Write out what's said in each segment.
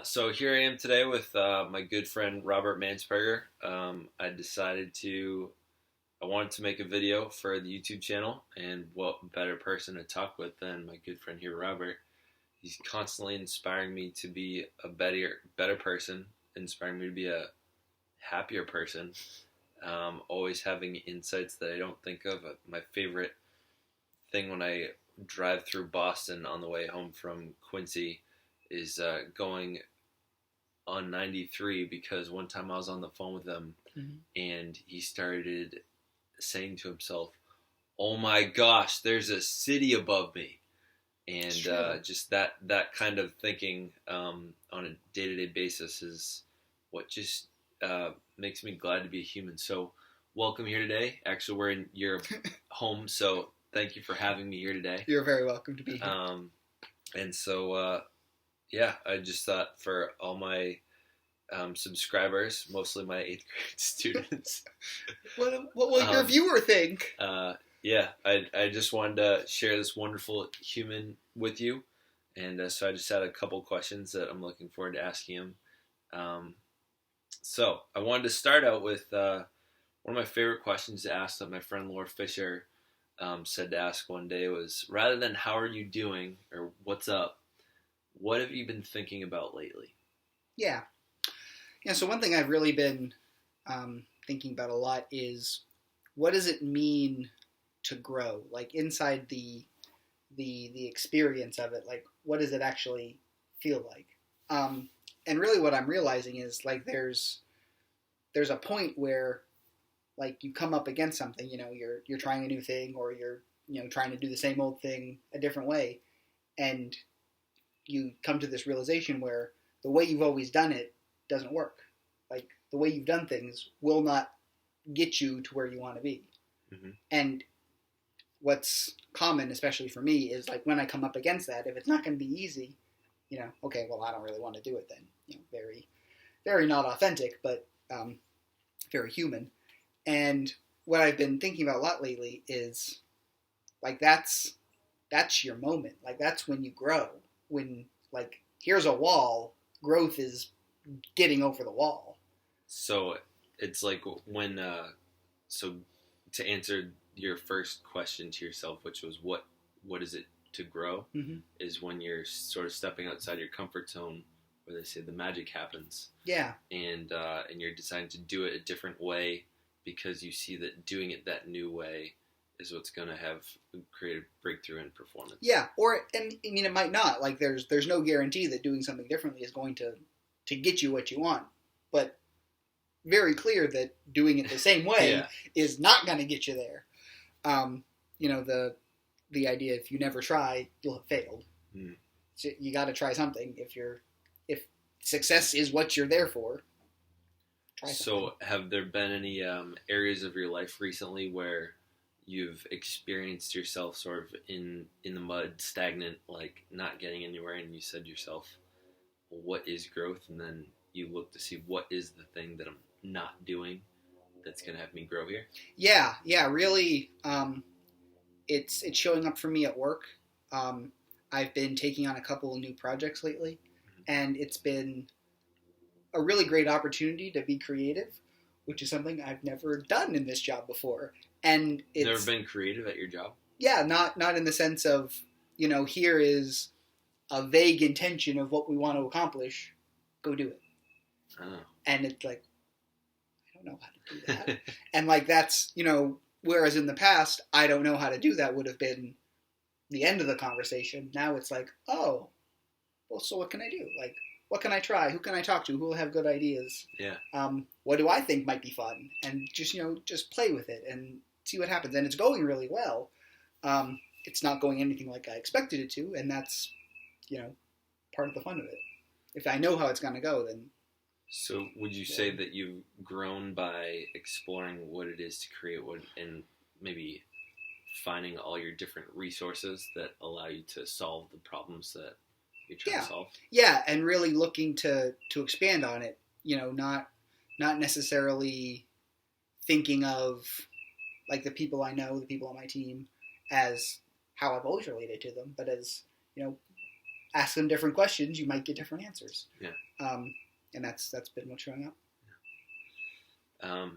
So here I am today with my good friend Robert Mansperger. I wanted to make a video for the YouTube channel, and what better person to talk with than my good friend here, Robert. He's constantly inspiring me to be a better person, inspiring me to be a happier person, always having insights that I don't think of. My favorite thing when I drive through Boston on the way home from Quincy is going on 93, because one time I was on the phone with him and he started saying to himself, "Oh my gosh, there's a city above me." And just that kind of thinking on a day-to-day basis is what just makes me glad to be a human. So welcome here today. Actually, we're in your home, so thank you for having me here today. You're very welcome to be here. And so, yeah, I just thought for all my subscribers, mostly my 8th grade students. What will your viewer think? Yeah, I just wanted to share this wonderful human with you. And so I just had a couple questions that I'm looking forward to asking him. So I wanted to start out with one of my favorite questions to ask that my friend Laura Fisher said to ask one day was, rather than "how are you doing" or "what's up," what have you been thinking about lately? Yeah. So one thing I've really been thinking about a lot is, what does it mean to grow? Like inside the experience of it, like what does it actually feel like? And really what I'm realizing is, like, there's a point where, like, you come up against something, you're trying a new thing, or you're, trying to do the same old thing a different way. And you come to this realization where the way you've always done it doesn't work. Like, the way you've done things will not get you to where you want to be. Mm-hmm. And what's common, especially for me, is like when I come up against that, if it's not going to be easy, okay, well, I don't really want to do it then. Very, very not authentic, but very human. And what I've been thinking about a lot lately is, like, that's your moment. Like, that's when you grow. When, like, here's a wall, growth is getting over the wall. So it's like when, so to answer your first question to yourself, which was what is it to grow, is when you're sort of stepping outside your comfort zone, where they say the magic happens. Yeah. And you're deciding to do it a different way because you see that doing it that new way is what's going to create a breakthrough in performance. Yeah, it might not. Like, there's no guarantee that doing something differently is going to get you what you want. But very clear that doing it the same way is not going to get you there. The idea, if you never try, you'll have failed. So you got to try something. If success is what you're there for, try something. So have there been any areas of your life recently where you've experienced yourself sort of in the mud, stagnant, like not getting anywhere, and you said to yourself, well, what is growth? And then you look to see, what is the thing that I'm not doing that's going to have me grow here? Yeah, really. It's showing up for me at work. I've been taking on a couple of new projects lately, and it's been a really great opportunity to be creative, which is something I've never done in this job before. And it's never been creative at your job? Yeah, not in the sense of, here is a vague intention of what we want to accomplish, go do it. Oh. And it's like, I don't know how to do that. And like, that's, whereas in the past, I don't know how to do that would have been the end of the conversation. Now it's like, oh, well, so what can I do? Like, what can I try? Who can I talk to? Who will have good ideas? Yeah. What do I think might be fun? And just play with it and see what happens. And it's going really well. It's not going anything like I expected it to, and that's, part of the fun of it. If I know how it's going to go, then... So would you say that you've grown by exploring what it is to create and maybe finding all your different resources that allow you to solve the problems that you're trying to solve? Yeah, and really looking to expand on it. Not necessarily thinking of, like, the people I know, the people on my team, as how I've always related to them, but as, ask them different questions, you might get different answers. Yeah. And that's been what's showing up. Yeah. All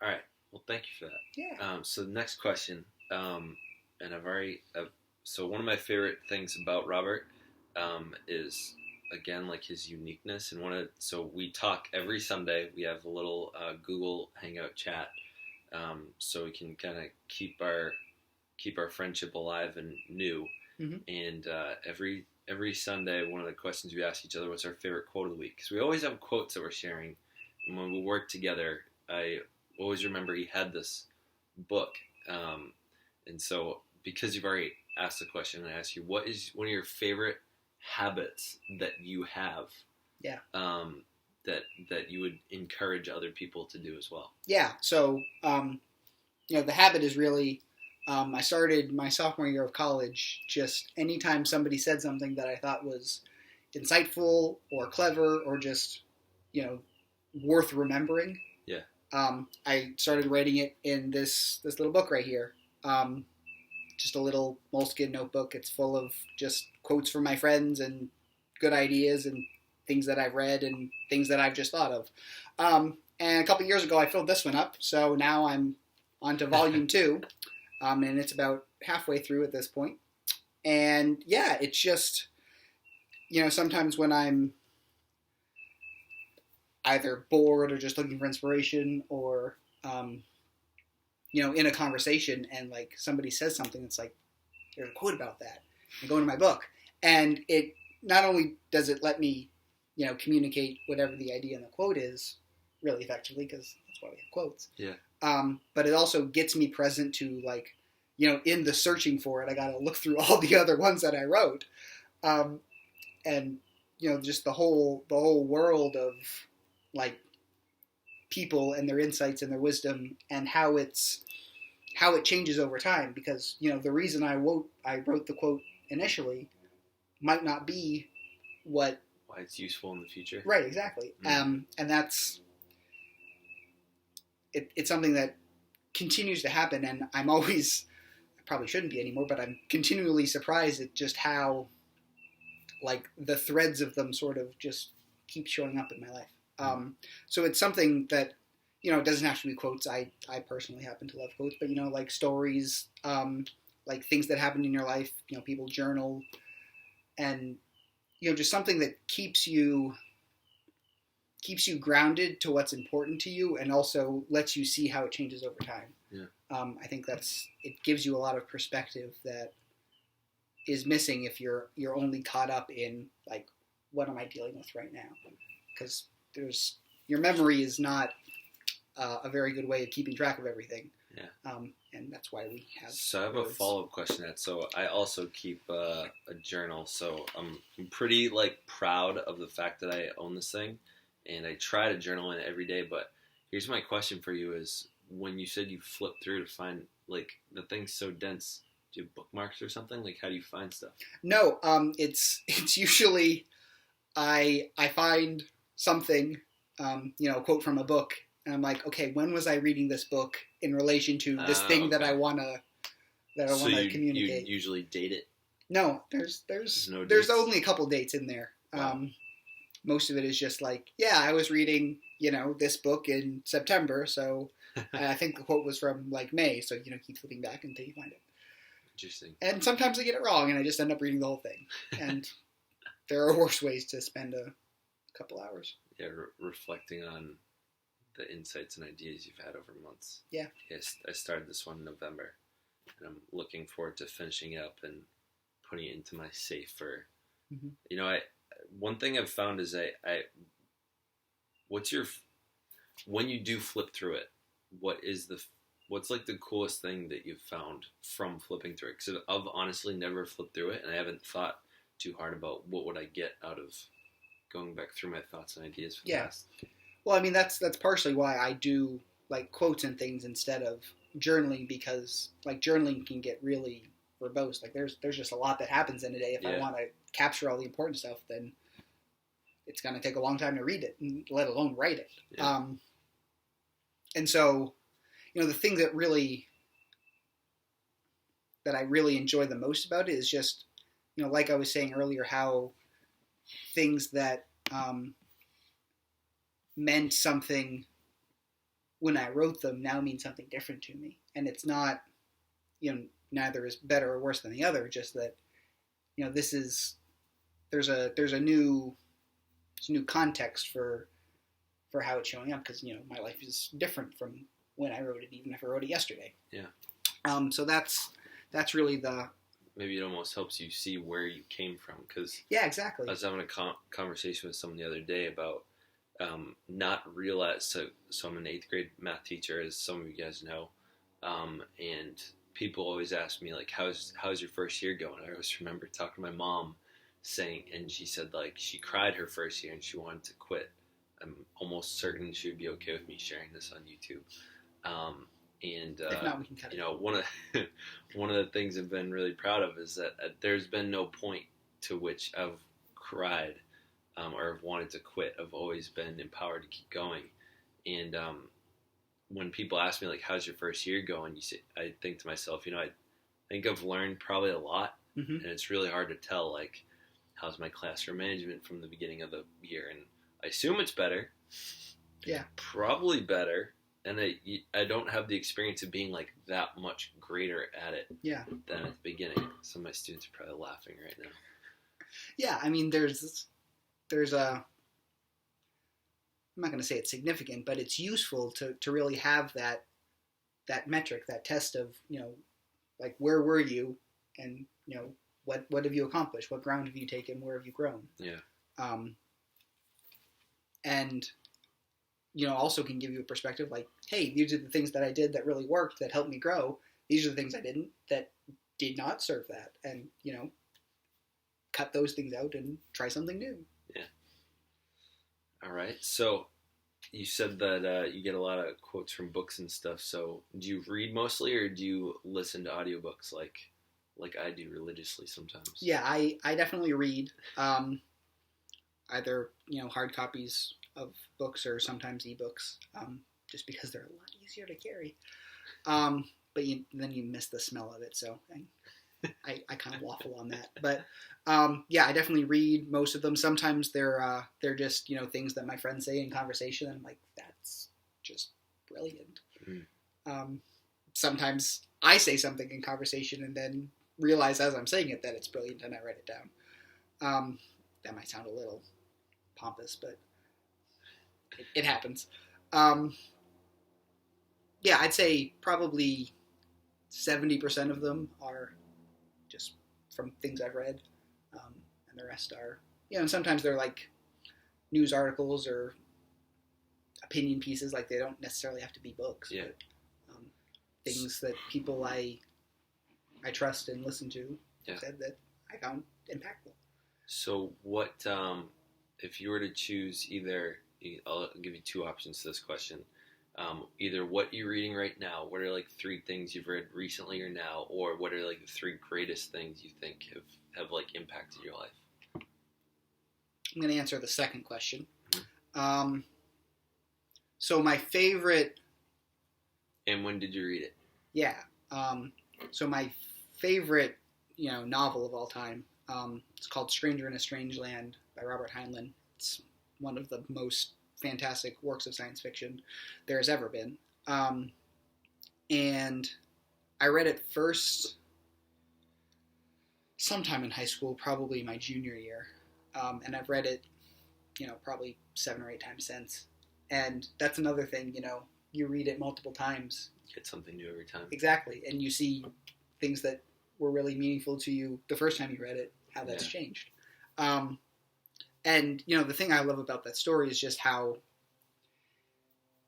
right. Well, thank you for that. Yeah. So the next question, and so one of my favorite things about Robert is, again, like his uniqueness. And so we talk every Sunday. We have a little Google Hangout chat, so we can kind of keep our friendship alive and new. Mm-hmm. And every Sunday, one of the questions we ask each other, what's our favorite quote of the week? Because we always have quotes that we're sharing. And when we work together, I always remember he had this book. And so because you've already asked the question, I ask you, what is one of your favorite habits that you have? Yeah. That you would encourage other people to do as well? Yeah. So, the habit is really, I started my sophomore year of college, just anytime somebody said something that I thought was insightful or clever or just, worth remembering. Yeah. I started writing it in this little book right here. Just a little moleskin notebook. It's full of just quotes from my friends and good ideas and things that I've read and things that I've just thought of. And a couple years ago, I filled this one up. So now I'm on to volume 2. And it's about halfway through at this point. And yeah, it's just, sometimes when I'm either bored or just looking for inspiration or, in a conversation and like somebody says something that's like, there's a quote about that. I go into my book and it not only does it let me, communicate whatever the idea in the quote is really effectively, because that's why we have quotes. Yeah. But it also gets me present to like, in the searching for it, I got to look through all the other ones that I wrote. And, just the whole world of like people and their insights and their wisdom and how it changes over time. Because, the reason I wrote the quote initially might not be why it's useful in the future. Right. Exactly. Mm-hmm. And that's, it's something that continues to happen. And I probably shouldn't be anymore, but I'm continually surprised at just how like the threads of them sort of just keep showing up in my life. So it's something that, it doesn't have to be quotes. I personally happen to love quotes, but, like stories, like things that happen in your life, people journal and, just something that keeps you grounded to what's important to you and also lets you see how it changes over time. Yeah. I think it gives you a lot of perspective that is missing if you're only caught up in like, what am I dealing with right now? Because your memory is not a very good way of keeping track of everything. Yeah. And that's why we have. So I have a follow-up question. So I also keep a journal. So I'm pretty like proud of the fact that I own this thing, and I try to journal in it every day. But here's my question for you: is when you said you flip through to find like the thing's so dense, do you have bookmarks or something? Like how do you find stuff? No, it's usually I find something, a quote from a book. And I'm like, okay, when was I reading this book in relation to this thing that I wanna communicate? You usually date it? No, there's only a couple dates in there. Wow. Most of it is just like, I was reading, this book in September, so I think the quote was from like May, so keep flipping back until you find it. Interesting. And sometimes I get it wrong, and I just end up reading the whole thing. And there are worse ways to spend a couple hours. Yeah, reflecting on the insights and ideas you've had over months. Yeah. Yes, I started this one in November, and I'm looking forward to finishing it up and putting it into my safe for. Mm-hmm. One thing I've found is when you do flip through it, what's like the coolest thing that you've found from flipping through it? Because I've honestly never flipped through it, and I haven't thought too hard about what would I get out of going back through my thoughts and ideas from the past. Well, I mean, that's partially why I do like quotes and things instead of journaling, because like journaling can get really verbose. Like there's just a lot that happens in a day. If I want to capture all the important stuff, then it's going to take a long time to read it, let alone write it. Yeah. And so, the thing that I really enjoy the most about it is just, like I was saying earlier, how things that meant something when I wrote them now mean something different to me. And it's not, neither is better or worse than the other, just that, there's a new context for how it's showing up, because, my life is different from when I wrote it, even if I wrote it yesterday. Yeah. So that's really maybe it almost helps you see where you came from, because yeah, exactly. I was having a conversation with someone the other day about not realize. So I'm an 8th grade math teacher, as some of you guys know, and people always ask me like, how's your first year going? I always remember talking to my mom saying, and she said like she cried her first year and she wanted to quit. I'm almost certain she would be okay with me sharing this on YouTube. And if not, we can cut it. one of the things I've been really proud of is that there's been no point to which I've cried or have wanted to quit. I've always been empowered to keep going. And when people ask me like, how's your first year going? I think to myself, I think I've learned probably a lot, and it's really hard to tell like, how's my classroom management from the beginning of the year, and I assume it's better. Yeah, probably better. And I don't have the experience of being like that much greater at it than at the beginning. Some of my students are probably laughing right now. Yeah, I mean, there's a, I'm not going to say it's significant, but it's useful to really have that metric, that test of, like, where were you, and, what have you accomplished? What ground have you taken? Where have you grown? Yeah. And also can give you a perspective like, hey, these are the things that I did that really worked, that helped me grow. These are the things I didn't, that did not serve that. And, cut those things out and try something new. Yeah. All right. So you said that you get a lot of quotes from books and stuff. So do you read mostly, or do you listen to audiobooks like I do religiously sometimes? Yeah, I definitely read. Either, hard copies of books or sometimes ebooks, just because they're a lot easier to carry. But then you miss the smell of it, so I kind of waffle on that. But yeah, I definitely read most of them. Sometimes they're just things that my friends say in conversation, and I'm like, that's just brilliant. Sometimes I say something in conversation and then realize as I'm saying it that it's brilliant, and I write it down. That might sound a little pompous, but it happens. Yeah, I'd say probably 70% of them are just from things I've read, and the rest are, and sometimes they're like news articles or opinion pieces. Like, they don't necessarily have to be books. Yeah. But, things that people I trust and listen to said that I found impactful. So what, if you were to choose either, I'll give you two options to this question. Either what you're reading right now, what are like 3 things you've read recently or now, or what are like the 3 greatest things you think have like impacted your life? I'm going to answer the second question. So my favorite... And when did you read it? Yeah. So my favorite, novel of all time, it's called Stranger in a Strange Land by Robert Heinlein. It's one of the most fantastic works of science fiction there has ever been. And I read it first sometime in high school, probably my junior year. And I've read it, probably 7 or 8 times since. And that's another thing, you read it multiple times. Get something new every time. Exactly. And you see things that were really meaningful to you the first time you read it, how that's changed. And, the thing I love about that story is just how,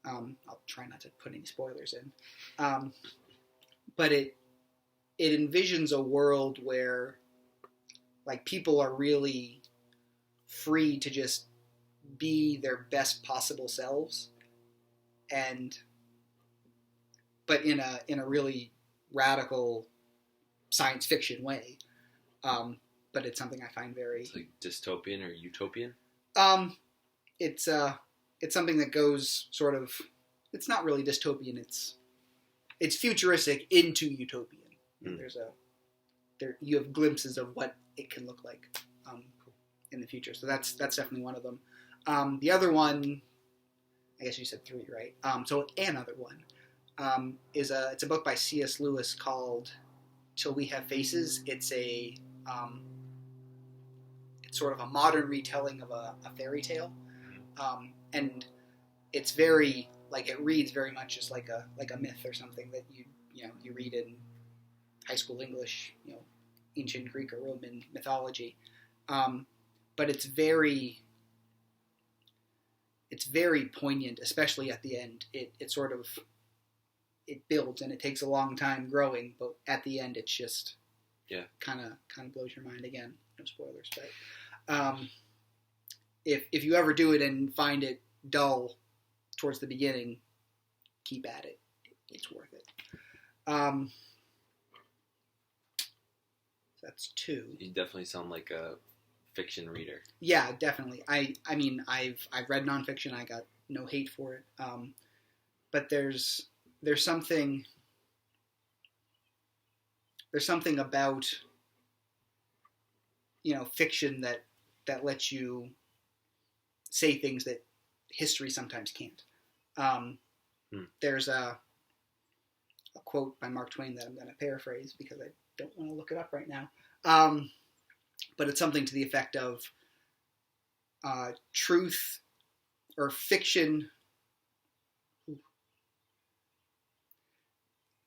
I'll try not to put any spoilers in, but it envisions a world where, like, people are really free to just be their best possible selves, but in a really radical science fiction way. But it's something I find very... It's like dystopian or utopian? It's something that goes sort of... It's not really dystopian. It's futuristic into utopian. You have glimpses of what it can look like. in the future. So that's definitely one of them. The other one, I guess you said 3, right? So another one it's a book by C.S. Lewis called "Till We Have Faces." It's it's sort of a modern retelling of a fairy tale, and it's very it reads very much just like a myth or something that you read in high school English, ancient Greek or Roman mythology, but it's very poignant, especially at the end. It sort of builds, and it takes a long time growing, but at the end, it's just kind of blows your mind. Again, no spoilers, but if you ever do it and find it dull towards the beginning, keep at it. It's worth it. That's 2. You definitely sound like a fiction reader. Yeah, definitely. I mean, I've read nonfiction. I got no hate for it. But there's something about fiction that lets you say things that history sometimes can't. There's a quote by Mark Twain that I'm going to paraphrase because I don't want to look it up right now. But it's something to the effect of truth or fiction.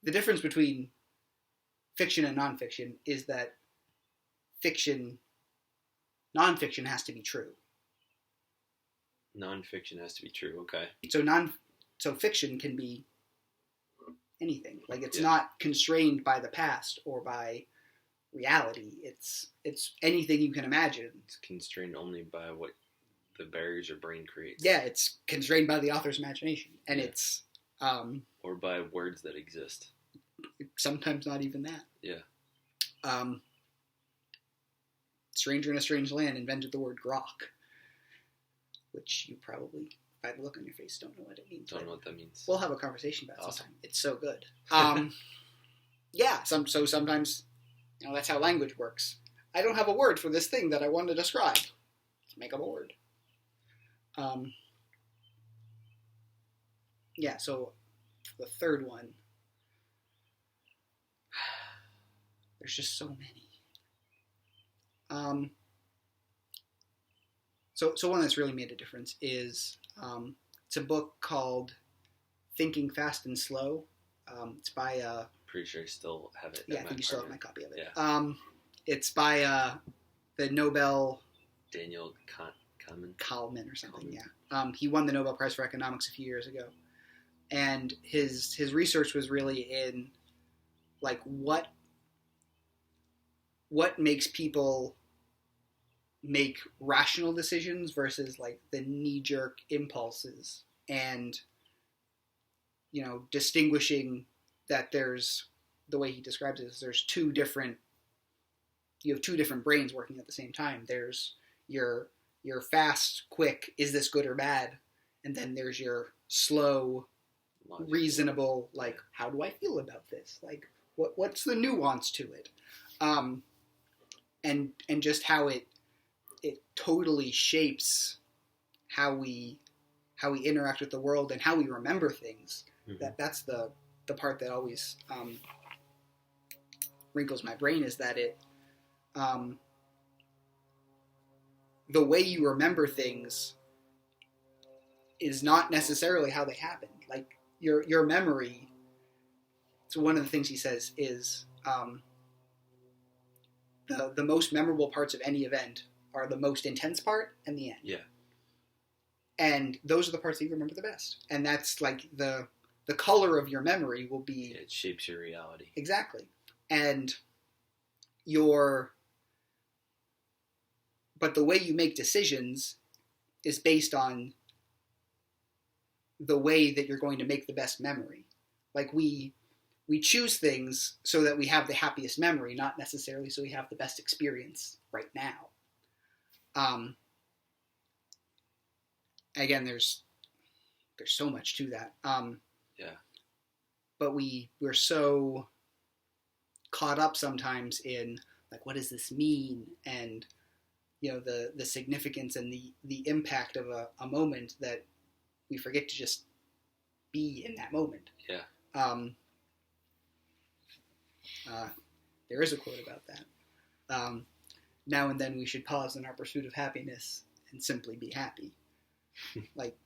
The difference between fiction and nonfiction is that nonfiction has to be true. Nonfiction has to be true. Okay. So fiction can be anything. It's not constrained by the past or by reality. It's anything you can imagine. It's constrained only by what the barriers your brain creates. Yeah, it's constrained by the author's imagination, and it's or by words that exist. Sometimes not even that. Yeah. Stranger in a Strange Land invented the word grok, which you probably, by the look on your face, don't know what it means. Don't know what that means. We'll have a conversation about it Awesome. sometime. It's so good. Yeah, so sometimes, that's how language works. I don't have a word for this thing that I want to describe. Let's make up a word. Yeah, so the third one, there's just so many. So one that's really made a difference is it's a book called Thinking Fast and Slow. It's by pretty sure I still have it. Yeah, I think you still have my copy of it. Yeah. It's by the Nobel Daniel Kahneman or something. Yeah. He won the Nobel Prize for Economics a few years ago, and his research was really in what makes people make rational decisions versus the knee-jerk impulses, and distinguishing that there's, the way he describes it is you have two different brains working at the same time. There's your fast, quick, is this good or bad? And then there's your slow, logical, reasonable, how do I feel about this? What's the nuance to it? And just how it totally shapes how we interact with the world and how we remember things. Mm-hmm. That's the part that always wrinkles my brain, is that the way you remember things is not necessarily how they happened. Your memory. So one of the things he says is the most memorable parts of any event are the most intense part and the end. Yeah. And those are the parts that you remember the best. And that's the color of your memory will be... It shapes your reality. Exactly. And but the way you make decisions is based on the way that you're going to make the best memory. We choose things so that we have the happiest memory, not necessarily so we have the best experience right now. Again, there's so much to that. Yeah. But we're so caught up sometimes in what does this mean? And the significance and the impact of a moment that we forget to just be in that moment. Yeah. There is a quote about that. Now and then we should pause in our pursuit of happiness and simply be happy. Like,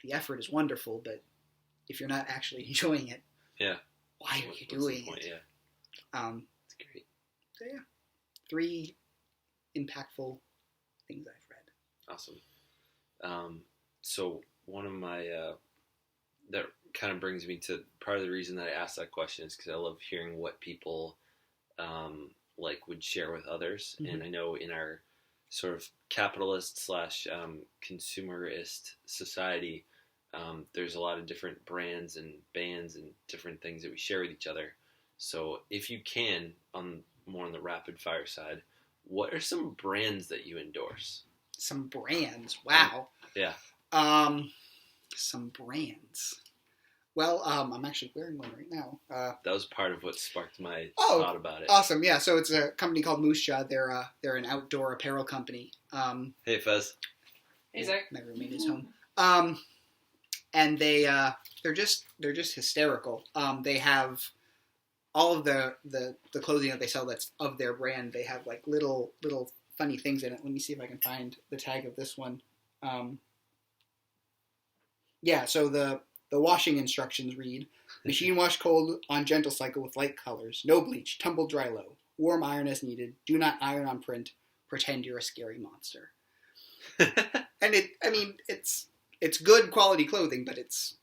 the effort is wonderful, but if you're not actually enjoying it, yeah, why are you doing it? Yeah. That's great. So yeah, 3 impactful things I've read. Awesome. So one of my that kind of brings me to part of the reason that I asked that question is because I love hearing what people like would share with others, Mm-hmm. and I know in our sort of capitalist / consumerist society, there's a lot of different brands and bands and different things that we share with each other. So if you can, more on the rapid fire side, what are some brands that you endorse? Some brands. Wow. Yeah. Some brands. Well, I'm actually wearing one right now. That was part of what sparked my thought about it. Awesome. Yeah. So it's a company called Mansperger. They're an outdoor apparel company. Hey, Fez. Hey, Zach. My roommate is home. And they're just hysterical. They have all of the clothing that they sell that's of their brand. They have like little funny things in it. Let me see if I can find the tag of this one. Yeah, so the washing instructions read, machine wash cold on gentle cycle with light colors, no bleach, tumble dry low, warm iron as needed, do not iron on print, pretend you're a scary monster. And it's good quality clothing, but it's,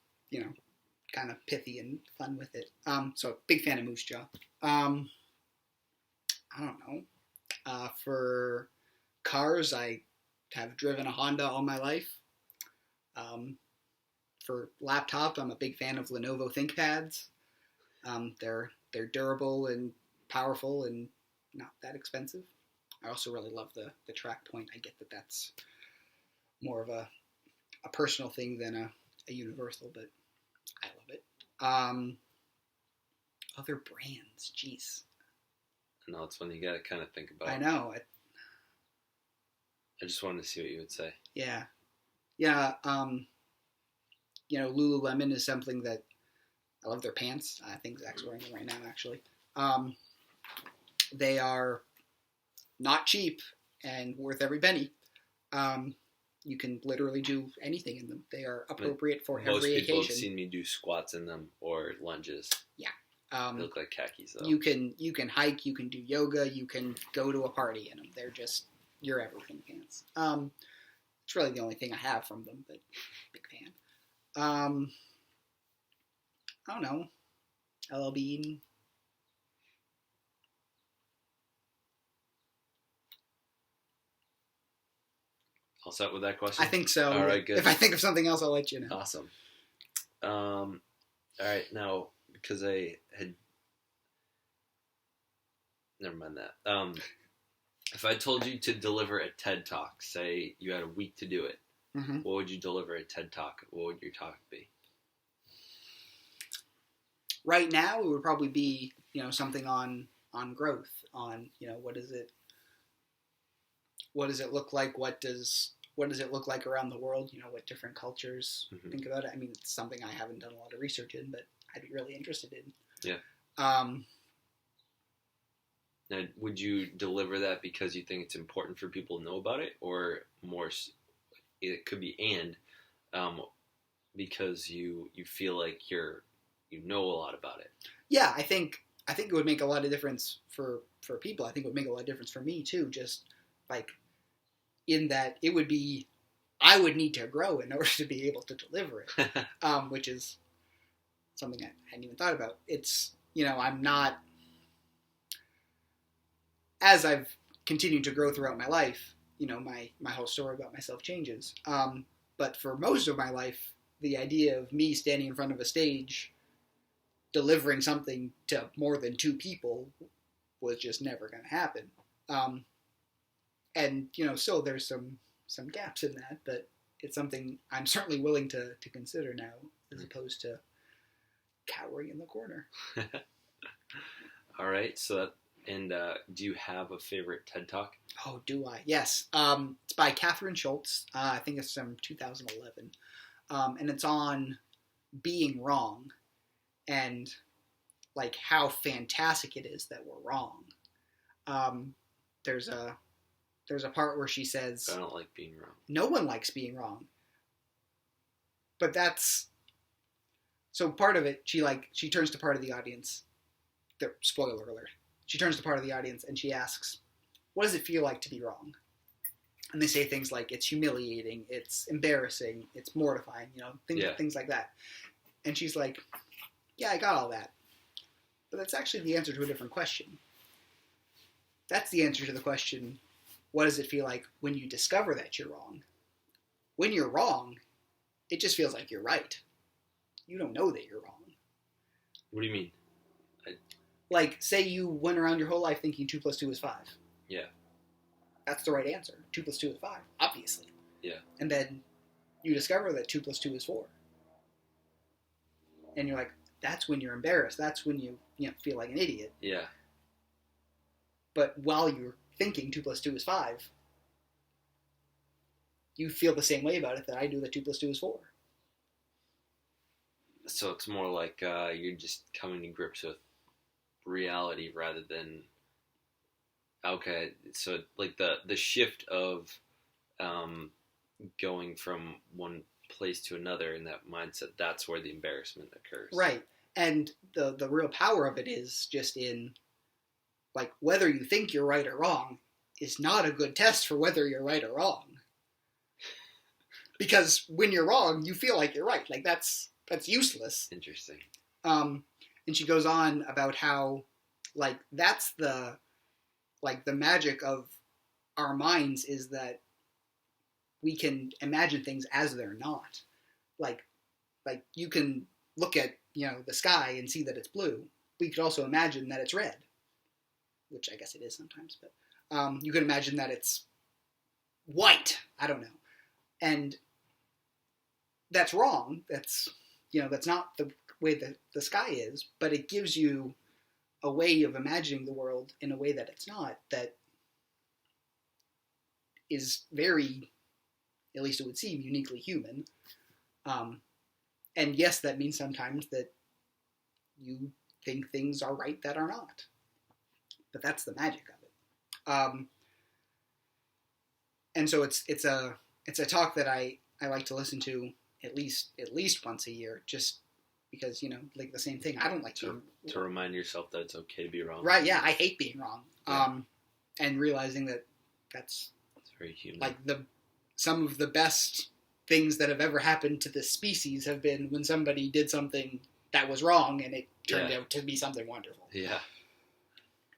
kind of pithy and fun with it. So big fan of Moose Jaw. I don't know. For cars, I have driven a Honda all my life. For laptop, I'm a big fan of Lenovo ThinkPads. They're durable and powerful and not that expensive. I also really love the track point. I get that that's more of a personal thing than a universal, but I love it. Other brands, jeez. No, it's one you gotta kind of think about. I know. I just wanted to see what you would say. Yeah. Lululemon is something that I love their pants. I think Zach's wearing them right now, actually. They are not cheap and worth every penny. You can literally do anything in them. They are appropriate for every occasion. Most people have seen me do squats in them or lunges. Yeah. They look like khakis, though. You can hike, you can do yoga, you can go to a party in them. They're just your everything pants. It's really the only thing I have from them, but big fan. I don't know. LL Bean. All set with that question? I think so. All right, good. If I think of something else, I'll let you know. Awesome. All right, now, because I had... Never mind that. If I told you to deliver a TED Talk, say you had a week to do it, mm-hmm. What would you deliver a TED Talk? What would your talk be? Right now, it would probably be, something on growth, on, what does it look like? What does it look like around the world? What different cultures mm-hmm. think about it. I mean, it's something I haven't done a lot of research in, but I'd be really interested in. Yeah. Now, would you deliver that because you think it's important for people to know about it, or more, it could be because you feel like you know a lot about it? Yeah, I think it would make a lot of difference for people. I think it would make a lot of difference for me too. Just like in that I would need to grow in order to be able to deliver it, which is something I hadn't even thought about. It's, I'm not, as I've continued to grow throughout my life, my whole story about myself changes. But for most of my life, the idea of me standing in front of a stage delivering something to more than 2 people was just never going to happen. And, still there's some gaps in that, but it's something I'm certainly willing to consider now, as opposed to cowering in the corner. All right, so And do you have a favorite TED Talk? Oh, do I? Yes. It's by Catherine Schultz. I think it's from 2011. And it's on being wrong and like how fantastic it is that we're wrong. There's a part where she says, I don't like being wrong. No one likes being wrong. But that's so part of it. She turns to part of the audience. Spoiler alert. She turns to part of the audience and she asks, "What does it feel like to be wrong?" And they say things like, "It's humiliating, it's embarrassing, it's mortifying," things like that. And she's like, "Yeah, I got all that. But that's actually the answer to a different question. That's the answer to the question, what does it feel like when you discover that you're wrong? When you're wrong, it just feels like you're right. You don't know that you're wrong." What do you mean? Like, say you went around your whole life thinking 2 + 2 is 5. Yeah. That's the right answer. 2 + 2 is 5, obviously. Yeah. And then you discover that 2 + 2 is 4. And you're like, that's when you're embarrassed. That's when you feel like an idiot. Yeah. But while you're thinking 2 + 2 is 5, you feel the same way about it that I do that 2 + 2 is 4. So it's more like you're just coming to grips with reality rather than so like the shift of going from one place to another in that mindset, that's where the embarrassment occurs. Right. And the real power of it is just in like whether you think you're right or wrong is not a good test for whether you're right or wrong. Because when you're wrong, you feel like you're right. Like that's useless. Interesting. And she goes on about how, like, that's the magic of our minds is that we can imagine things as they're not. Like you can look at, the sky and see that it's blue. We could also imagine that it's red, which I guess it is sometimes, but you could imagine that it's white. I don't know. And that's wrong. That's not the way that the sky is, but it gives you a way of imagining the world in a way that it's not, that is very, at least it would seem, uniquely human. And yes, that means sometimes that you think things are right that are not. But that's the magic of it. And so it's a talk that I like to listen to at least once a year, just because, like the same thing. I don't like to remind yourself that it's okay to be wrong. Right, yeah, I hate being wrong. Yeah. And realizing that it's very human. Like some of the best things that have ever happened to this species have been when somebody did something that was wrong and it turned out to be something wonderful. Yeah.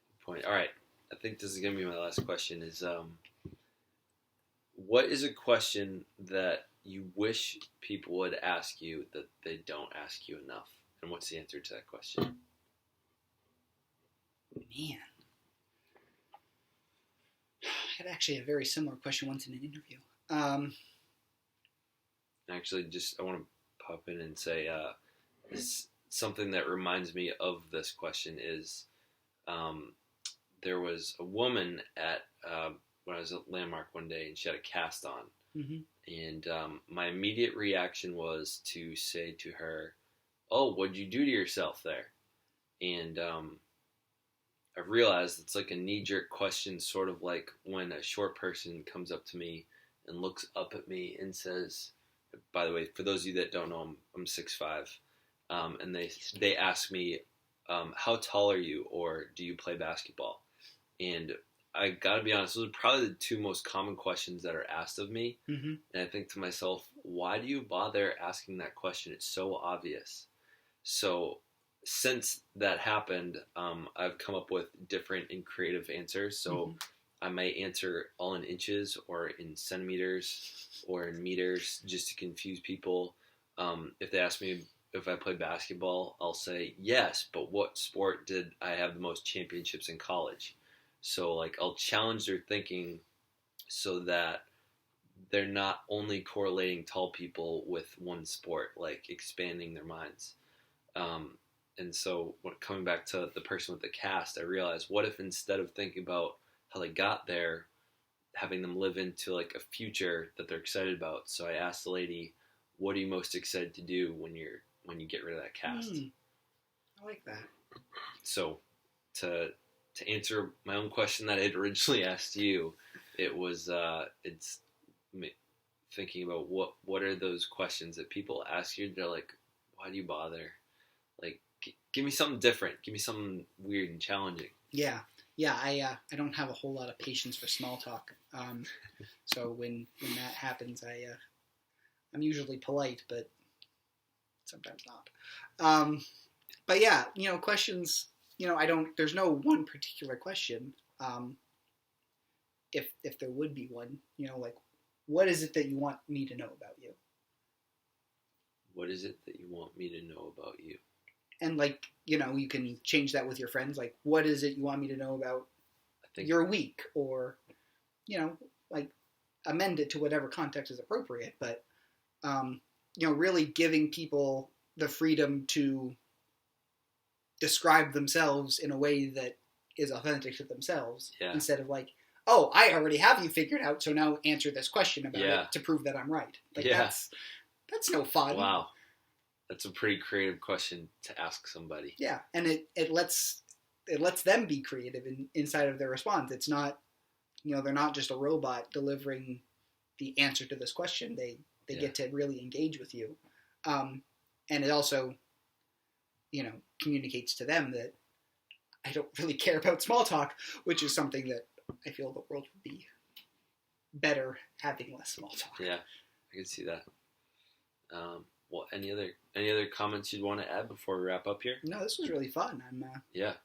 Good point. All right. I think this is going to be my last question is, what is a question that you wish people would ask you that they don't ask you enough? And what's the answer to that question? Man. I had actually a very similar question once in an interview. Actually, I want to pop in and say, something that reminds me of this question is, there was a woman at when I was at Landmark one day, and she had a cast on. Mm-hmm. And my immediate reaction was to say to her, "Oh, what'd you do to yourself there?" And I realized it's like a knee-jerk question, sort of like when a short person comes up to me and looks up at me and says, by the way, for those of you that don't know, I'm 6'5", and they ask me, "How tall are you?" or "Do you play basketball?" And I gotta be honest, those are probably the two most common questions that are asked of me. Mm-hmm. And I think to myself, why do you bother asking that question? It's so obvious. So since that happened, I've come up with different and creative answers. So I might answer all in inches or in centimeters or in meters just to confuse people. If they ask me if I play basketball, I'll say yes, but what sport did I have the most championships in college? So like I'll challenge their thinking so that they're not only correlating tall people with one sport, like expanding their minds. and so coming back to the person with the cast, I realized, what if instead of thinking about how they got there, having them live into like a future that they're excited about. So I asked the lady, what are you most excited to do when you get rid of that cast? I like that. So to answer my own question that I had originally asked you, it was it's thinking about what are those questions that people ask you. They're like, why do you bother? Like, give me something different. Give me something weird and challenging. Yeah. I don't have a whole lot of patience for small talk. So when that happens, I'm usually polite, but sometimes not. But yeah, questions. There's no one particular question. If there would be one, like, what is it that you want me to know about you? What is it that you want me to know about you? And like, you can change that with your friends. Like, what is it you want me to know about your week? Or, like, amend it to whatever context is appropriate. But, really giving people the freedom to describe themselves in a way that is authentic to themselves. Yeah. Instead of like, oh, I already have you figured out, so now answer this question about it to prove that I'm right. Like, that's no fun. Wow. That's a pretty creative question to ask somebody. Yeah, and it lets them be creative inside of their response. It's not, they're not just a robot delivering the answer to this question. They get to really engage with you, and it also, communicates to them that I don't really care about small talk, which is something that I feel the world would be better having less small talk. Yeah, I can see that. Well, any other comments you'd want to add before we wrap up here? No, this was really fun.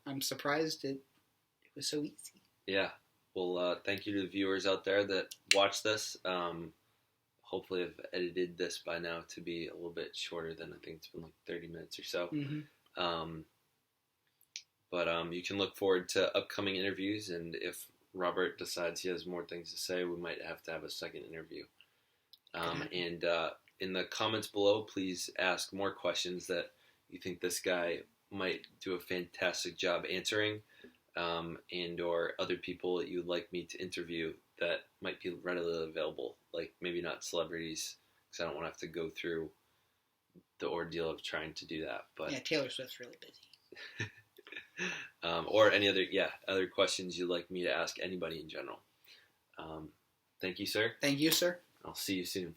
I'm surprised it was so easy. Yeah. Well, thank you to the viewers out there that watched this. Hopefully I've edited this by now to be a little bit shorter than, I think it's been like 30 minutes or so. Mm-hmm. But you can look forward to upcoming interviews, and if Robert decides he has more things to say, we might have to have a second interview. And in the comments below, please ask more questions that you think this guy might do a fantastic job answering, and or other people that you'd like me to interview that might be readily available, like maybe not celebrities, because I don't want to have to go through the ordeal of trying to do that. But yeah, Taylor Swift's really busy. Or any other questions you'd like me to ask anybody in general. Thank you, sir. Thank you, sir. I'll see you soon.